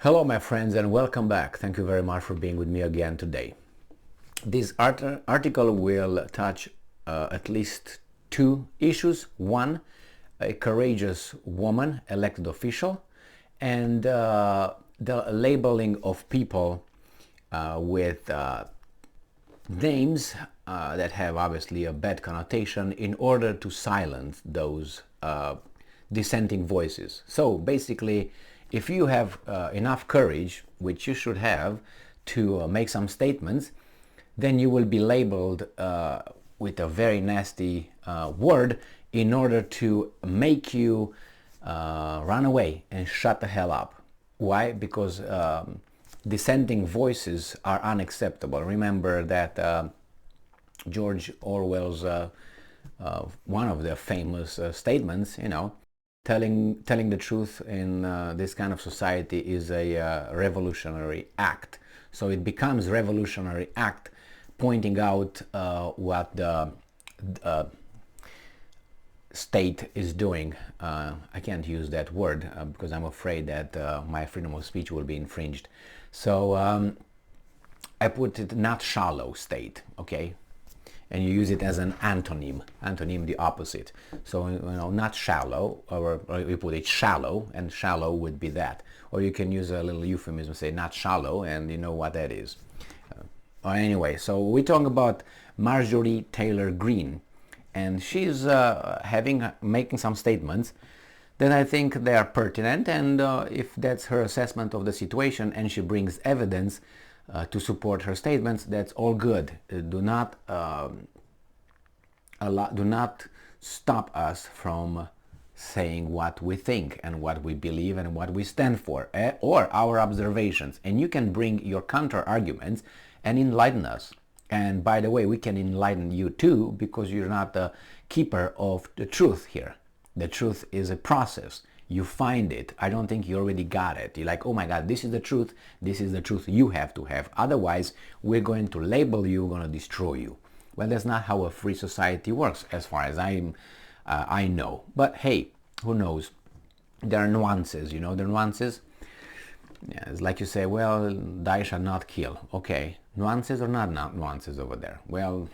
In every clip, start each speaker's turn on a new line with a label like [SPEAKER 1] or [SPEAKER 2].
[SPEAKER 1] Hello my friends and welcome back. Thank you very much for being with me again today. This article will touch at least two issues. One, a courageous woman, elected official, and the labeling of people with names that have obviously a bad connotation in order to silence those dissenting voices. So basically, if you have enough courage, which you should have, to make some statements, then you will be labeled with a very nasty word in order to make you run away and shut the hell up. Why? Because dissenting voices are unacceptable. Remember that George Orwell's one of the famous statements, telling the truth in this kind of society is a revolutionary act. So it becomes revolutionary act pointing out what the state is doing. I can't use that word because I'm afraid that my freedom of speech will be infringed. So I put it not shallow state, okay? And you use it as an antonym the opposite. So, not shallow, or you put it shallow, and shallow would be that. Or you can use a little euphemism, say not shallow, and you know what that is. Anyway, so we're talking about Marjorie Taylor Green, and she's making some statements that I think they are pertinent, and if that's her assessment of the situation, and she brings evidence to support her statements, that's all good. Do not stop us from saying what we think and what we believe and what we stand for, or our observations. And you can bring your counter arguments and enlighten us. And by the way, we can enlighten you too, because you're not the keeper of the truth here. The truth is a process. You find it. I don't think you already got it. You're like, oh my God, this is the truth. This is the truth you have to have. Otherwise, we're going to label you, we're going to destroy you. Well, that's not how a free society works, as far as I know. But hey, who knows? There are nuances, the nuances. Yeah, it's like you say, well, die shall not kill. Okay, nuances or not nuances over there? Well,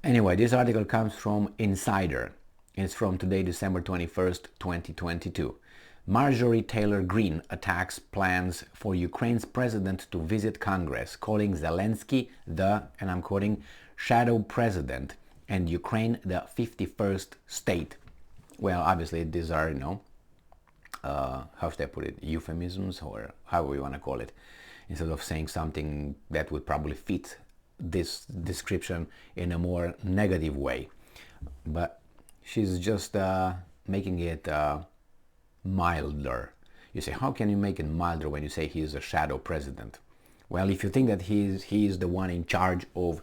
[SPEAKER 1] anyway, this article comes from Insider. It's from today, December 21st, 2022. Marjorie Taylor Green attacks plans for Ukraine's president to visit Congress, calling Zelensky the, and I'm quoting, shadow president, and Ukraine the 51st state. Well, obviously these are, how should I put it, euphemisms, or however you want to call it, instead of saying something that would probably fit this description in a more negative way. But she's just making it milder. You say, how can you make it milder when you say he is a shadow president? Well, if you think that he is the one in charge of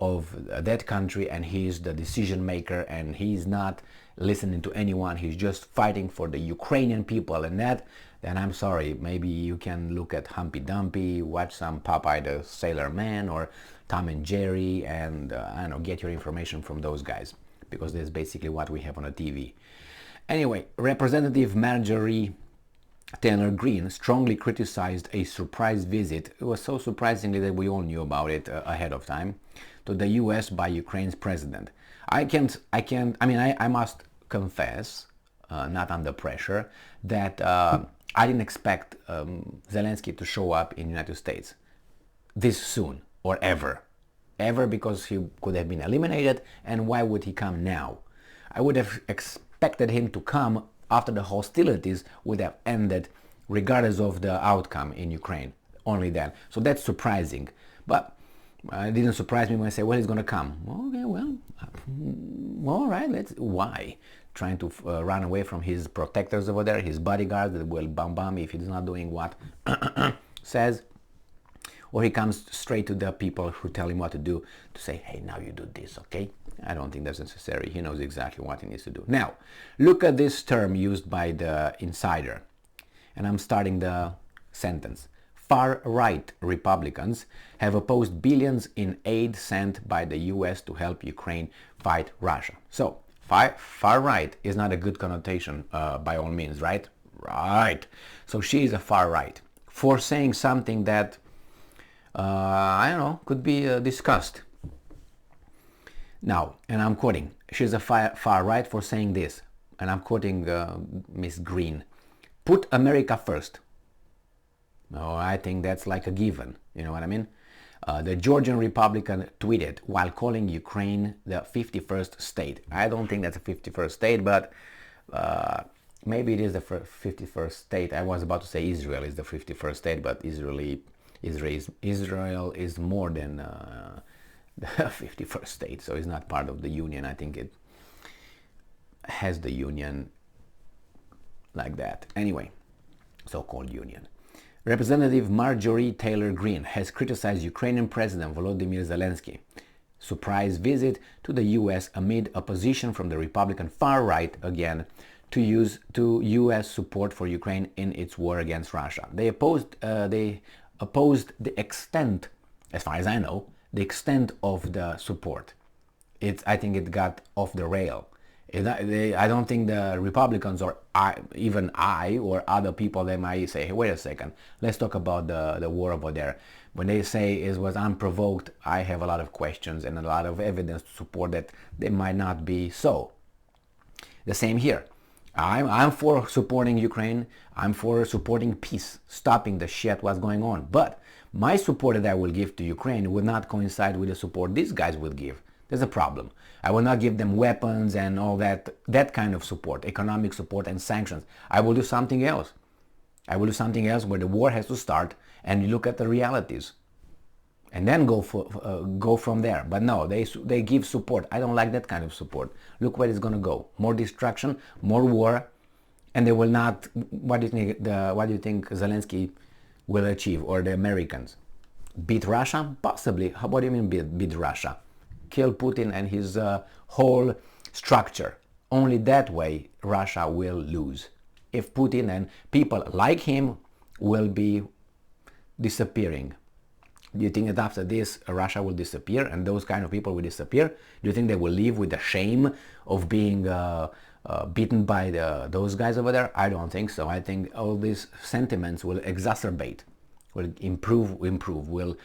[SPEAKER 1] that country, and he is the decision maker, and he's not listening to anyone, he's just fighting for the Ukrainian people and that, then I'm sorry, maybe you can look at Humpty Dumpty, watch some Popeye the Sailor Man or Tom and Jerry, and I don't know, get your information from those guys, because that's basically what we have on the TV. Anyway, Representative Marjorie Taylor Green strongly criticized a surprise visit. It was so surprisingly that we all knew about it ahead of time, to the US by Ukraine's president. I must confess, not under pressure, that I didn't expect Zelensky to show up in the United States this soon, or ever. Ever, because he could have been eliminated, and why would he come now? I would have expected him to come after the hostilities would have ended, regardless of the outcome in Ukraine, only then. So that's surprising. But it didn't surprise me when I say, well, he's going to come. Okay, well, all right, why? Trying to run away from his protectors over there, his bodyguards that will bomb him if he's not doing what says. Or he comes straight to the people who tell him what to do, to say, hey, now you do this, okay? I don't think that's necessary. He knows exactly what he needs to do. Now, look at this term used by the Insider. And I'm starting the sentence. Far-right Republicans have opposed billions in aid sent by the US to help Ukraine fight Russia. So, far-right is not a good connotation by all means, right? Right. So she is a far right for saying something that, I don't know, could be discussed. Now, and I'm quoting, she's a far right for saying this, and I'm quoting Miss Greene, put America first. No, I think that's like a given, you know what I mean? The Georgian Republican tweeted while calling Ukraine the 51st state. I don't think that's a 51st state, but maybe it is the 51st state. I was about to say Israel is the 51st state, but Israel is more than the 51st state, so it's not part of the union. I think it has the union like that. Anyway, so-called union. Representative Marjorie Taylor Green has criticized Ukrainian President Volodymyr Zelensky surprise visit to the U.S. amid opposition from the Republican far right again to U.S. support for Ukraine in its war against Russia. They opposed the extent, as far as I know, the extent of the support. I think it got off the rail. I don't think the Republicans or even I or other people, they might say, hey, wait a second, let's talk about the war over there. When they say it was unprovoked, I have a lot of questions and a lot of evidence to support that they might not be so. The same here. I'm for supporting Ukraine. I'm for supporting peace, stopping the shit what's going on. But my support that I will give to Ukraine will not coincide with the support these guys will give. There's a problem. I will not give them weapons and all that kind of support, economic support and sanctions. I will do something else. I will do something else where the war has to start and you look at the realities and then go from there. But no, they give support. I don't like that kind of support. Look where it's going to go. More destruction, more war, and they will not. What do you think Zelensky will achieve, or the Americans? Beat Russia? Possibly. What do you mean beat Russia? Kill Putin and his whole structure. Only that way Russia will lose. If Putin and people like him will be disappearing. Do you think that after this Russia will disappear and those kind of people will disappear? Do you think they will live with the shame of being beaten by those guys over there? I don't think so. I think all these sentiments will exacerbate, will improve, will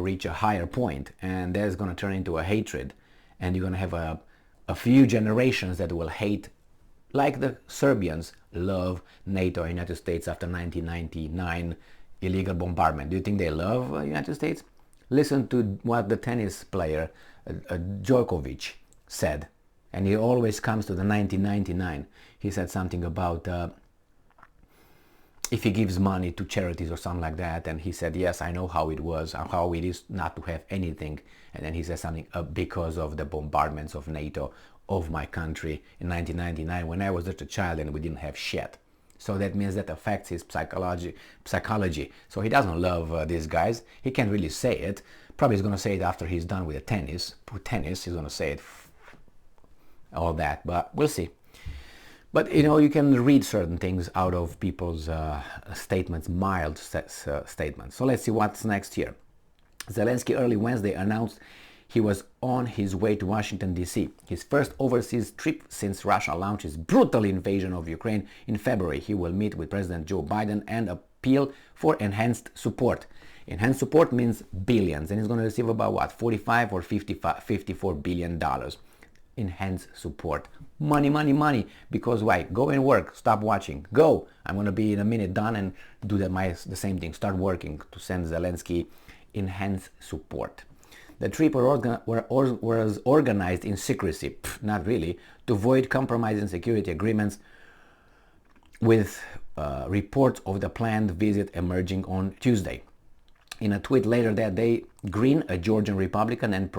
[SPEAKER 1] reach a higher point, and that's going to turn into a hatred, and you're going to have a few generations that will hate, like the Serbians love NATO and United States after 1999 illegal bombardment. Do you think they love United States? Listen to what the tennis player Djokovic said, and he always comes to the 1999. He said something about if he gives money to charities or something like that, and he said, yes, I know how it was, how it is not to have anything, and then he said something because of the bombardments of NATO of my country in 1999 when I was just a child and we didn't have shit. So that means that affects his psychology. So he doesn't love these guys. He can't really say it. Probably he's going to say it after he's done with the tennis. He's going to say it, all that, but we'll see. But you can read certain things out of people's statements, mild statements. So let's see what's next here. Zelensky early Wednesday announced he was on his way to Washington, D.C., his first overseas trip since Russia launched its brutal invasion of Ukraine in February. He will meet with President Joe Biden and appeal for enhanced support. Enhanced support means billions, and he's going to receive about what, 45 or 54 billion dollars. Enhanced support. Money, money, money. Because why? Go and work. Stop watching. Go. I'm going to be in a minute done and do the same thing. Start working to send Zelensky enhanced support. The trip was organized in secrecy, not really, to avoid compromising security agreements, with reports of the planned visit emerging on Tuesday. In a tweet later that day, Greene, a Georgian Republican and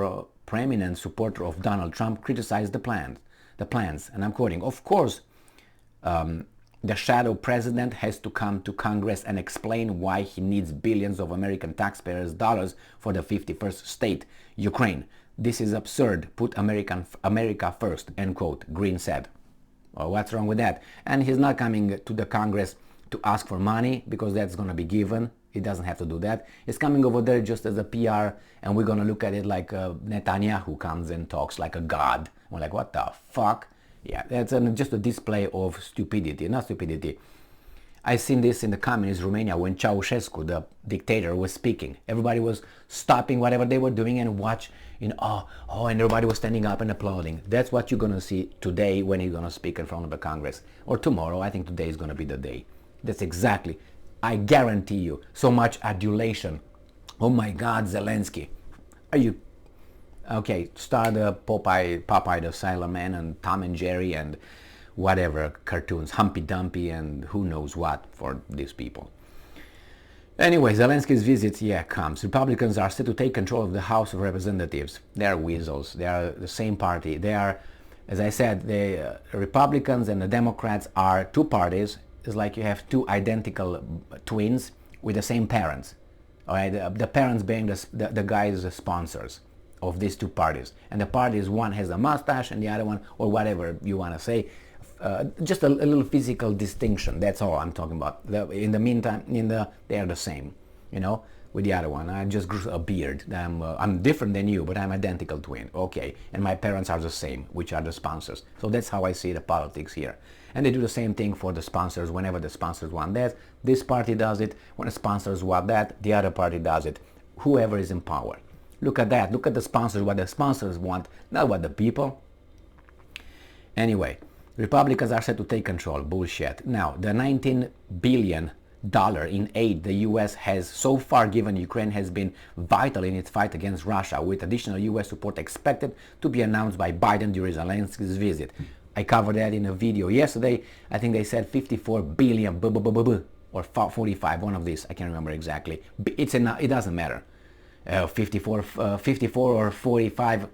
[SPEAKER 1] preeminent supporter of Donald Trump, criticized the plans, and I'm quoting, of course, the shadow president has to come to Congress and explain why he needs billions of American taxpayers' dollars for the 51st state, Ukraine. This is absurd. Put America first, end quote, Greene said. Well, what's wrong with that? And he's not coming to the Congress to ask for money because that's going to be given. He doesn't have to do that. He's coming over there just as a PR, and we're going to look at it like Netanyahu comes and talks like a god. We're like, what the fuck? Yeah, that's just a display of stupidity, not stupidity. I seen this in the communist Romania when Ceausescu, the dictator, was speaking. Everybody was stopping whatever they were doing and watch, and everybody was standing up and applauding. That's what you're gonna see today when you're gonna speak in front of the Congress, or tomorrow. I think today is gonna be the day. That's exactly. I guarantee you, so much adulation. Oh my God, Zelensky, are you okay? Start the Popeye the Sailor Man and Tom and Jerry and whatever cartoons, Humpy Dumpy and who knows what for these people. Anyway, Zelensky's visit, comes. Republicans are set to take control of the House of Representatives. They are weasels. They are the same party. They are, as I said, the Republicans and the Democrats are two parties. It's like you have two identical twins with the same parents. All right, the parents being the guys, the sponsors of these two parties. And the parties, one has a mustache and the other one, or whatever you want to say, just a little physical distinction. That's all I'm talking about. In the meantime, they are the same, with the other one. I just grew a beard. I'm different than you, but I'm identical twin. Okay, and my parents are the same, which are the sponsors. So that's how I see the politics here. And they do the same thing for the sponsors. Whenever the sponsors want that, this party does it. When the sponsors want that, the other party does it. Whoever is in power. Look at that. Look at the sponsors, what the sponsors want, not what the people. Anyway, Republicans are set to take control. Bullshit. Now, the $19 billion in aid the U.S. has so far given Ukraine has been vital in its fight against Russia, with additional U.S. support expected to be announced by Biden during Zelensky's visit. I covered that in a video yesterday. I think they said 54 billion or 45, one of these. I can't remember exactly. It doesn't matter. 54 or 45.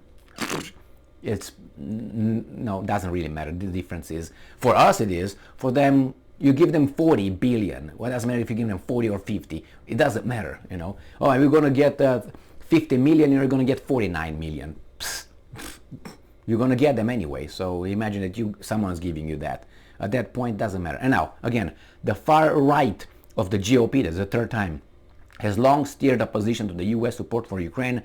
[SPEAKER 1] Doesn't really matter. The difference is, for us it is, for them, you give them 40 billion. What does it matter if you give them 40 or 50? It doesn't matter, Oh, we're going to get 50 million, you're going to get 49 million. You're going to get them anyway, so imagine that someone's giving you that. At that point, doesn't matter. And now, again, the far right of the GOP, that's the third time, has long steered opposition to the U.S. support for Ukraine,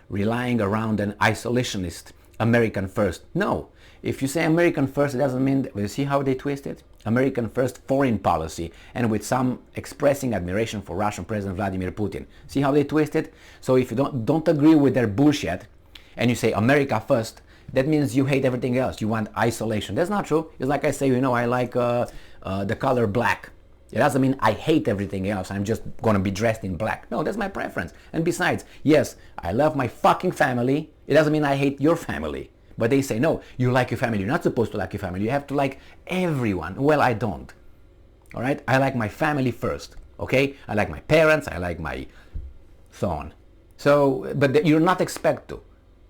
[SPEAKER 1] relying around an isolationist American first. No, if you say American first, it doesn't mean, you see how they twist it? American first foreign policy, and with some expressing admiration for Russian President Vladimir Putin. See how they twist it? So if you don't agree with their bullshit, and you say America first, that means you hate everything else. You want isolation. That's not true. It's like I say, I like the color black. It doesn't mean I hate everything else. I'm just going to be dressed in black. No, that's my preference. And besides, yes, I love my fucking family. It doesn't mean I hate your family. But they say, no, you like your family. You're not supposed to like your family. You have to like everyone. Well, I don't. All right? I like my family first. Okay? I like my parents. I like my so on. So, but you're not expected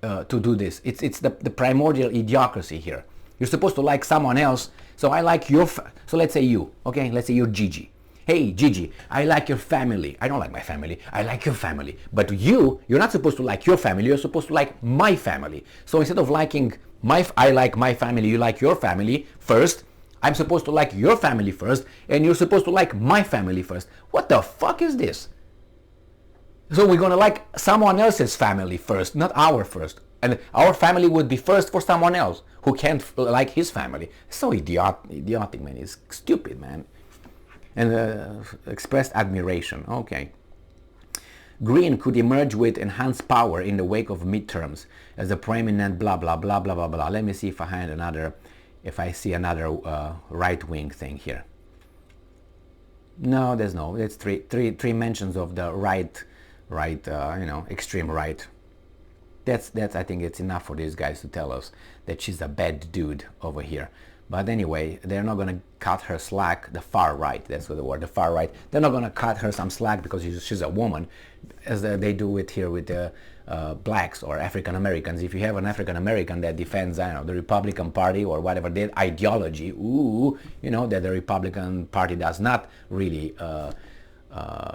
[SPEAKER 1] to do this. It's the primordial idiocracy here. You're supposed to like someone else. So I like so let's say you, okay? Let's say you're Gigi. Hey, Gigi, I like your family. I don't like my family. I like your family. But you're not supposed to like your family. You're supposed to like my family. So instead of liking I like my family, you like your family first. I'm supposed to like your family first, and you're supposed to like my family first. What the fuck is this? So we're gonna like someone else's family first, not our first. And our family would be first for someone else who can't like his family. It's so idiotic, man. It's stupid, man. And expressed admiration. Okay. Greene could emerge with enhanced power in the wake of midterms as a prominent blah blah blah blah blah blah. Let me see if I see another right-wing thing here. No, there's no. It's three mentions of the right, extreme right. That's I think it's enough for these guys to tell us that she's a bad dude over here. But anyway, they're not going to cut her slack, the far right, that's what the word, the far right. They're not going to cut her some slack because she's a woman, as they do it here with the blacks or African Americans. If you have an African American that defends, the Republican Party or whatever their ideology, that the Republican Party does not really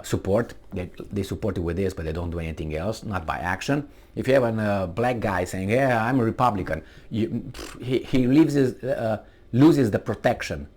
[SPEAKER 1] support. They support it with this, but they don't do anything else, not by action. If you have a black guy saying, yeah, I'm a Republican, he loses the protection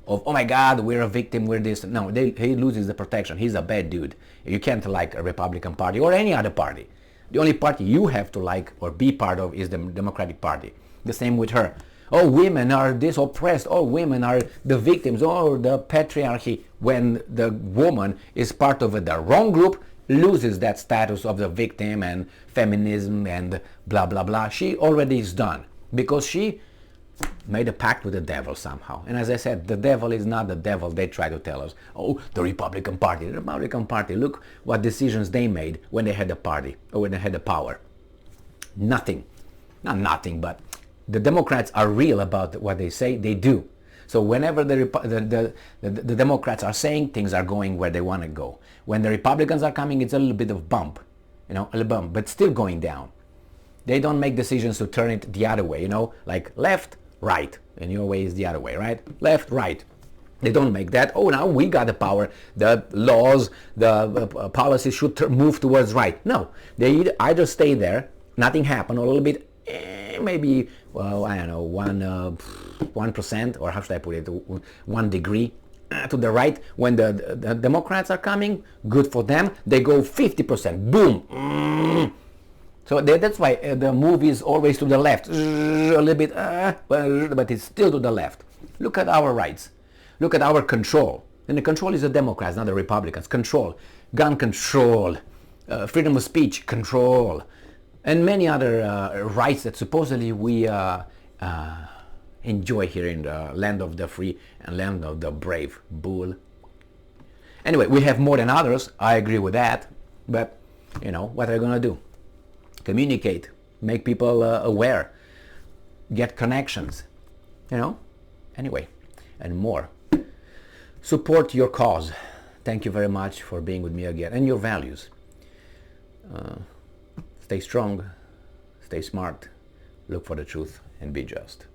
[SPEAKER 1] of, oh my God, we're a victim, we're this. No, he loses the protection. He's a bad dude. You can't like a Republican Party or any other party. The only party you have to like or be part of is the Democratic Party. The same with her. Oh, women are this oppressed. Oh, women are the victims. Oh, the patriarchy. When the woman is part of the wrong group, loses that status of the victim and feminism and blah, blah, blah. She already is done because she made a pact with the devil somehow. And as I said, the devil is not the devil they try to tell us. Oh, the Republican Party. The Republican Party, look what decisions they made when they had the party or when they had the power. Nothing. Not nothing, but the Democrats are real about what they say, they do. So whenever the Democrats are saying, things are going where they want to go. When the Republicans are coming, it's a little bit of bump, a little bump, but still going down. They don't make decisions to turn it the other way, like left, right. And your way is the other way, right? Left, right. They don't make that. Oh, now we got the power. The laws, the policies should move towards right. No, they either stay there, nothing happened, or a little bit, maybe, well, I don't know, 1%, or how should I put it, 1 degree to the right. When the Democrats are coming, good for them. They go 50%, boom. So that's why the move is always to the left, a little bit, but it's still to the left. Look at our rights. Look at our control. And the control is the Democrats, not the Republicans. Control, gun control, freedom of speech, control, and many other rights that supposedly we enjoy here in the land of the free and land of the brave. Bull. Anyway, we have more than others. I agree with that. But, what are you going to do? Communicate, make people aware, get connections, anyway, and more. Support your cause. Thank you very much for being with me again, and your values. Stay strong, stay smart, look for the truth, and be just.